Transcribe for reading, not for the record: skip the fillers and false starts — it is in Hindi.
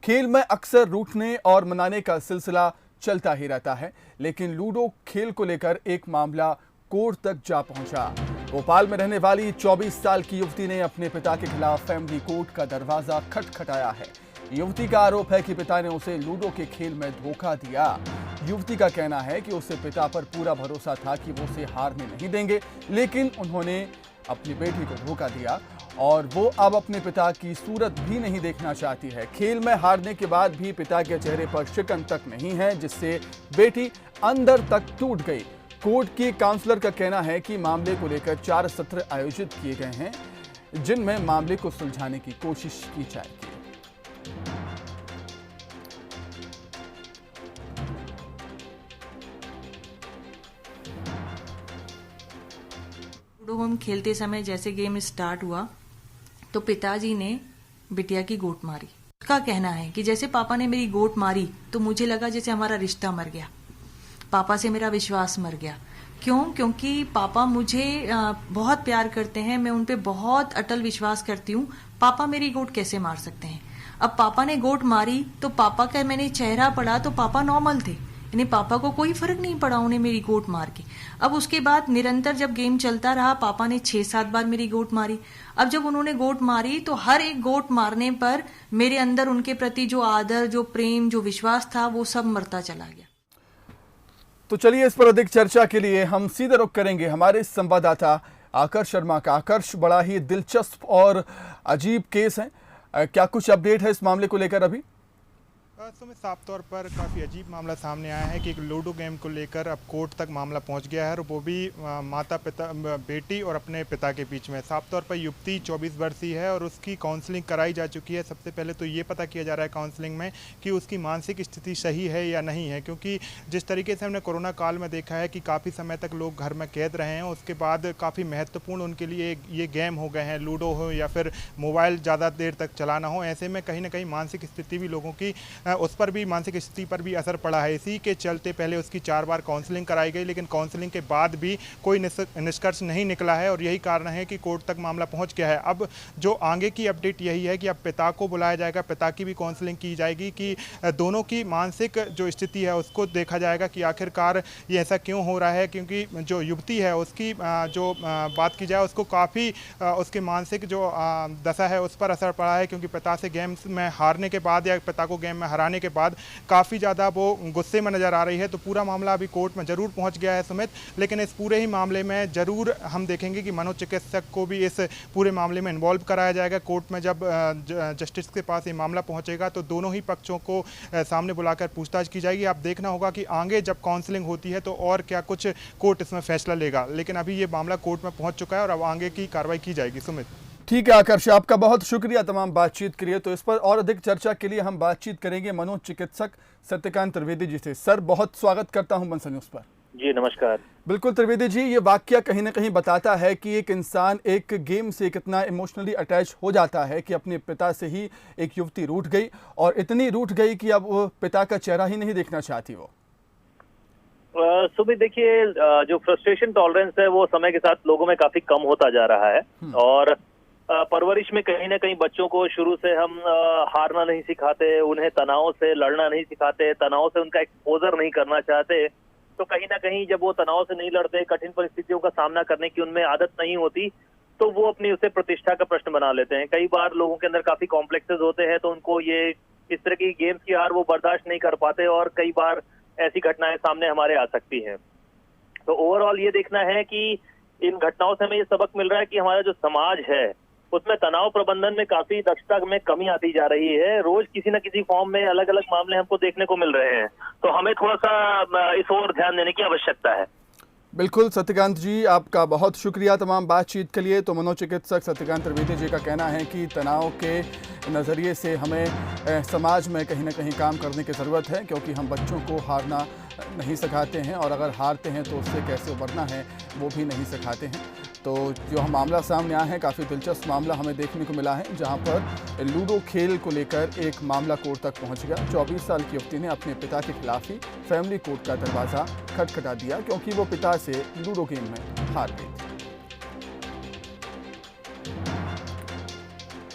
खेल में अक्सर रूठने और मनाने का सिलसिला चलता ही रहता है, लेकिन लूडो खेल को लेकर एक मामला कोर्ट तक जा पहुंचा। भोपाल में रहने वाली 24 साल की युवती ने अपने पिता के खिलाफ फैमिली कोर्ट का दरवाजा खटखटाया है। युवती का आरोप है कि पिता ने उसे लूडो के खेल में धोखा दिया। युवती का कहना है कि उसे पिता पर पूरा भरोसा था कि वो उसे हारने नहीं देंगे, लेकिन उन्होंने अपनी बेटी को धोखा दिया और वो अब अपने पिता की सूरत भी नहीं देखना चाहती है। खेल में हारने के बाद भी पिता के चेहरे पर शिकन तक नहीं है, जिससे बेटी अंदर तक टूट गई। कोर्ट की काउंसलर का कहना है कि मामले को लेकर 4 सत्र आयोजित किए गए हैं, जिनमें मामले को सुलझाने की कोशिश की जाएगी। लूडो हम खेलते समय जैसे गेम स्टार्ट हुआ तो पिताजी ने बिटिया की गोट मारी। उसका कहना है कि जैसे पापा ने मेरी गोट मारी तो मुझे लगा जैसे हमारा रिश्ता मर गया, पापा से मेरा विश्वास मर गया। क्यों? क्योंकि पापा मुझे बहुत प्यार करते हैं, मैं उन पे बहुत अटल विश्वास करती हूँ। पापा मेरी गोट कैसे मार सकते हैं? अब पापा ने गोट मारी तो पापा का मैंने चेहरा पड़ा तो पापा नॉर्मल थे, यानी पापा को कोई फर्क नहीं पड़ा उन्हें मेरी गोट मार के। अब उसके बाद निरंतर जब गेम चलता रहा, पापा ने 6-7 बार मेरी गोट मारी। अब जब उन्होंने गोट मारी तो हर एक गोट मारने पर मेरे अंदर उनके प्रति जो आदर, जो प्रेम, जो विश्वास था, वो सब मरता चला गया। तो चलिए, इस पर अधिक चर्चा के लिए हम सीधे रुख करेंगे हमारे संवाददाता आकर्ष शर्मा का। आकर्ष, बड़ा ही दिलचस्प और अजीब केस है, क्या कुछ अपडेट है इस मामले को लेकर अभी? में साफ तौर पर काफ़ी अजीब मामला सामने आया है कि एक लूडो गेम को लेकर अब कोर्ट तक मामला पहुंच गया है, और वो भी माता पिता, बेटी और अपने पिता के बीच में। साफ तौर पर युवती 24 वर्षीय है और उसकी काउंसलिंग कराई जा चुकी है। सबसे पहले तो ये पता किया जा रहा है काउंसलिंग में कि उसकी मानसिक स्थिति सही है या नहीं है, क्योंकि जिस तरीके से हमने कोरोना काल में देखा है कि काफ़ी समय तक लोग घर में कैद रहे हैं, उसके बाद काफ़ी महत्वपूर्ण उनके लिए ये गेम हो गए हैं, लूडो हो या फिर मोबाइल ज़्यादा देर तक चलाना हो। ऐसे में कहीं ना कहीं मानसिक स्थिति भी लोगों की, उस पर भी, मानसिक स्थिति पर भी असर पड़ा है। इसी के चलते पहले उसकी 4 बार काउंसलिंग कराई गई, लेकिन काउंसलिंग के बाद भी कोई निष्कर्ष नहीं निकला है, और यही कारण है कि कोर्ट तक मामला पहुंच गया है। अब जो आगे की अपडेट यही है कि अब पिता को बुलाया जाएगा, पिता की भी काउंसलिंग की जाएगी कि दोनों की मानसिक जो स्थिति है उसको देखा जाएगा कि आखिरकार ये ऐसा क्यों हो रहा है। क्योंकि जो युवती है उसकी जो बात की जाए, उसको काफ़ी उसके मानसिक जो दशा है उस पर असर पड़ा है, क्योंकि पिता से गेम्स में हारने के बाद या पिता को गेम में हराने के बाद काफ़ी ज़्यादा वो गुस्से में नज़र आ रही है। तो पूरा मामला अभी कोर्ट में ज़रूर पहुंच गया है सुमित, लेकिन इस पूरे ही मामले में ज़रूर हम देखेंगे कि मनोचिकित्सक को भी इस पूरे मामले में इन्वॉल्व कराया जाएगा। कोर्ट में जब जस्टिस के पास ये मामला पहुंचेगा तो दोनों ही पक्षों को सामने बुलाकर पूछताछ की जाएगी। आप देखना होगा कि आगे जब काउंसलिंग होती है तो और क्या कुछ कोर्ट इसमें फैसला लेगा, लेकिन अभी ये मामला कोर्ट में पहुँच चुका है और अब आगे की कार्रवाई की जाएगी। सुमित, ठीक है आकर्ष, आपका बहुत शुक्रिया तमाम बातचीत के लिए। तो इस पर और अधिक चर्चा के लिए हम बातचीत करेंगे मनोचिकित्सक सत्यकांत त्रिवेदी जी से। सर, बहुत स्वागत करता हूं मनसा न्यूज पर। जी नमस्कार। बिल्कुल त्रिवेदी जी, ये वाकया कहीं ना कहीं बताता है कि एक इंसान एक गेम से कितना इमोशनली अटैच हो जाता है कि अपने पिता से ही एक युवती रूठ गई, और इतनी रूठ गई कि अब वो पिता का चेहरा ही नहीं देखना चाहती वो। सुमित, देखिए, जो फ्रस्ट्रेशन टॉलरेंस है वो समय के साथ लोगों में काफी कम होता जा रहा है, और परवरिश में कहीं ना कहीं बच्चों को शुरू से हम हारना नहीं सिखाते, उन्हें तनाव से लड़ना नहीं सिखाते, तनाव से उनका एक्सपोजर नहीं करना चाहते। तो कहीं ना कहीं जब वो तनाव से नहीं लड़ते, कठिन परिस्थितियों का सामना करने की उनमें आदत नहीं होती, तो वो अपनी उसे प्रतिष्ठा का प्रश्न बना लेते हैं। कई बार लोगों के अंदर काफी कॉम्प्लेक्सेस होते हैं, तो उनको ये इस तरह की गेम्स की हार वो बर्दाश्त नहीं कर पाते, और कई बार ऐसी घटनाएं सामने हमारे आ सकती हैं। तो ओवरऑल ये देखना है कि इन घटनाओं से हमें ये सबक मिल रहा है कि हमारा जो समाज है उसमें तनाव प्रबंधन में काफी दक्षता में कमी आती जा रही है। रोज किसी न किसी फॉर्म में अलग अलग मामले हमको देखने को मिल रहे हैं, तो हमें थोड़ा सा इस ओर ध्यान देने की आवश्यकता है। बिल्कुल सत्यकांत जी, आपका बहुत शुक्रिया तमाम बातचीत के लिए। तो मनोचिकित्सक सत्यकांत त्रिवेदी जी का कहना है कि तनाव के नज़रिए से हमें समाज में कहीं ना कहीं काम करने की ज़रूरत है, क्योंकि हम बच्चों को हारना नहीं सिखाते हैं, और अगर हारते हैं तो उससे कैसे उबरना है वो भी नहीं सिखाते हैं। तो जो हम मामला सामने आया है, काफ़ी दिलचस्प मामला हमें देखने को मिला है, जहां पर लूडो खेल को लेकर एक मामला कोर्ट तक पहुंच गया। 24 साल की युवती ने अपने पिता के खिलाफ ही फैमिली कोर्ट का दरवाज़ा खटखटा दिया, क्योंकि वो पिता से लूडो गेम में हार गई थी।